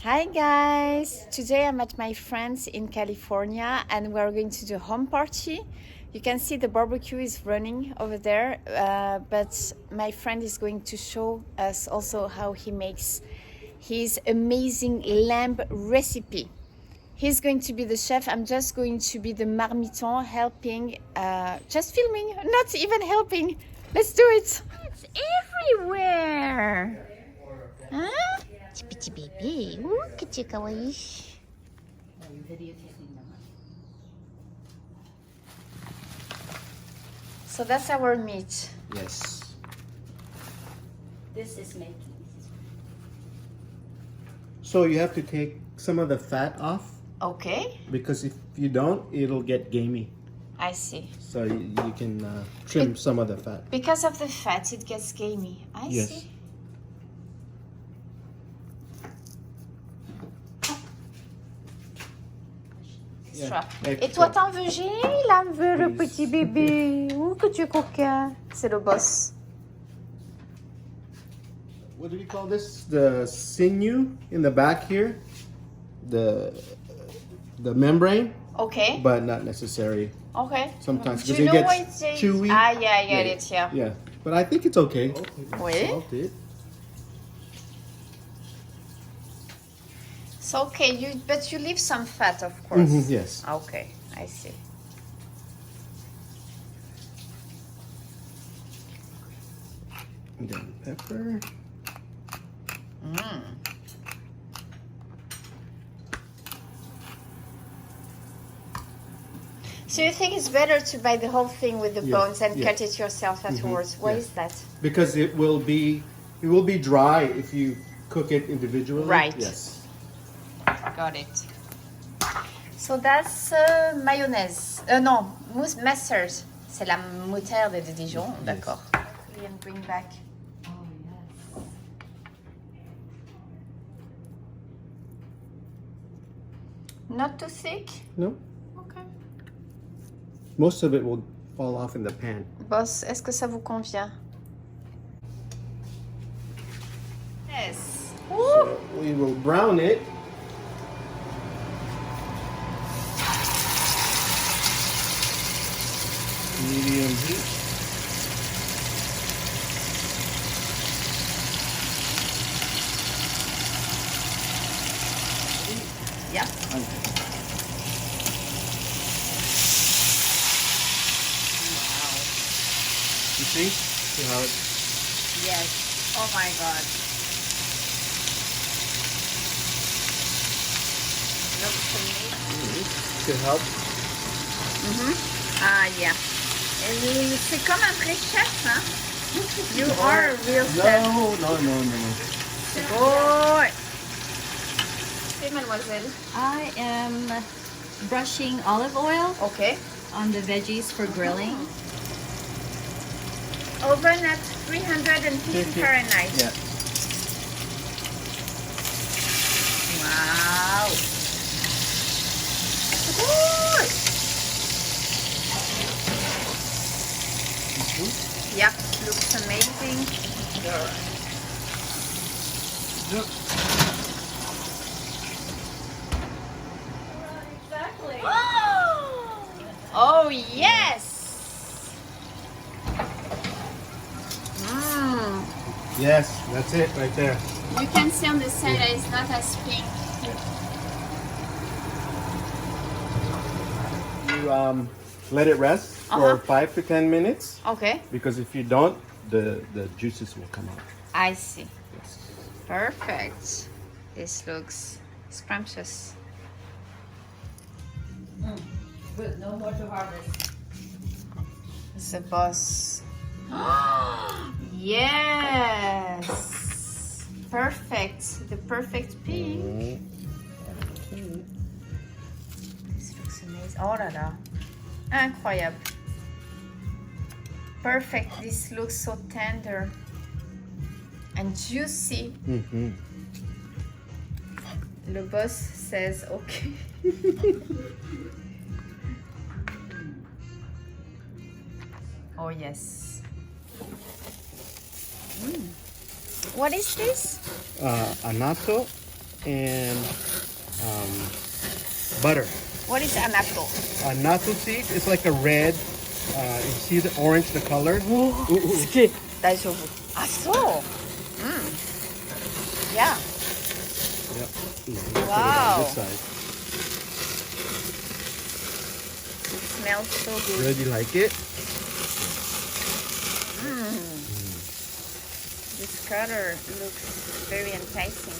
Hi guys! Today I'm at my friend's in California and we're going to do a home party. You can see the barbecue is running over there, but my friend is going to show us also how he makes his amazing lamb recipe. He's going to be the chef. I'm just going to be the marmiton, helping, just filming, not even helping. Let's do it! It's everywhere! Huh? Petit bébé, que tu es kawaii. So that's our meat. Yes. This is making. So you have to take some of the fat off Okay, because if you don't, it'll get gamey. I see. So you can trim some of the fat. Because of the fat, it gets gamey. I Yes. see. Extra. Extra. Et toi, t'en veux? J'ai la veut, le Please. petit bébé. Ouh, que tu es coquin. C'est le boss. What do we call this? The sinew in the back here. The membrane, Okay, but not necessary okay. sometimes Do because you it know gets what it is? chewy. Ah, yeah, I get it, yeah. Yeah, but I think it's okay. Oui. Salted. It's okay, but you leave some fat, of course. Yes. Okay, I see. And then pepper. So you think it's better to buy the whole thing with the Yeah, bones and yeah. cut it yourself afterwards? Why yeah. is that? Because it will be dry if you cook it individually. Right. Yes. Got it. So that's mayonnaise. Non, mustard. C'est la moutarde de Dijon. D'accord. And bring back. Oh yes. Not too thick. No. Okay. Most of it will fall off in the pan. Boss, est-ce que ça vous convient? Yes. So we will brown it. Medium heat. Yeah. You see how it Yes. Oh my God. Looks amazing. could help. Ah, yeah. Et c'est comme un vrai chef, hein? You are a real chef. No. Boy. Okay, mademoiselle. I am brushing olive oil Okay. on the veggies for grilling. Oven at 350 Fahrenheit. Yeah. Wow. Ooh. Yep, looks amazing. Exactly. Oh, yes. Mm. Yes, that's it right there. You can see on the side that it's not as pink. You let it rest Uh-huh. for 5 to 10 minutes Okay. because if you don't, the juices will come out. I see. Yes. Perfect. This looks scrumptious. Good. No more to harvest. The boss. Yes. Perfect. The perfect pink. This looks amazing. Oh là là. Incroyable. Perfect. This looks so tender and juicy. Le boss says okay. Oh yes. What is this? Anato and butter. What is anato? Natto seed is like a red. You see the orange, the color. すげえ大丈夫あそう Yeah Yep. Wow. This side. It smells so good Good. You like it? This color looks very enticing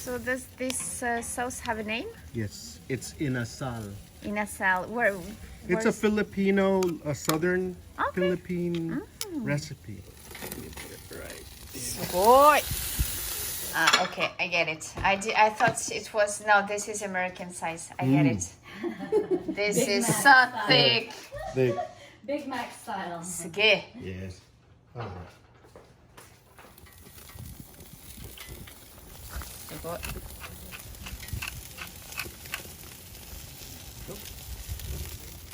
So does this sauce have a name? Yes. It's inasal. Inasal where It's a is- Filipino, a southern Okay. Philippine recipe. Let me put it right. すごい Okay, I get it. I thought it was no. This is American size. I get it. This Big is Mac so style. thick. Big. Big Mac style. すげえ Yes. Uh-huh. すごい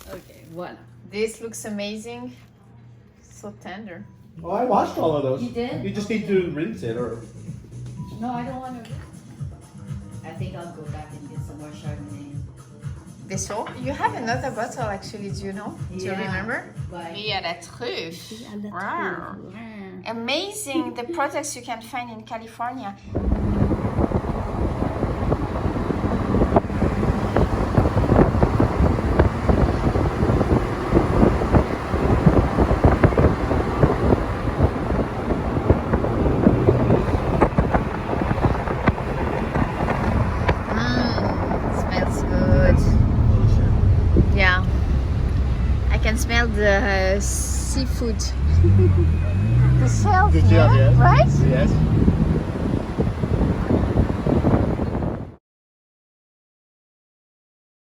Okay, voilà. This looks amazing. So tender. Oh, I washed all of those. You did? You just need to rinse it, or No, I don't want to. I think I'll go back and get some more Chardonnay. This all? You have another bottle actually. Do you know? Do you Yeah. remember? But Oui, à la truffe. Wow. Wow. Amazing the products you can find in California. Smells good. Yeah. I can smell the seafood. The shells, The shell, yeah? yes. Right? yes.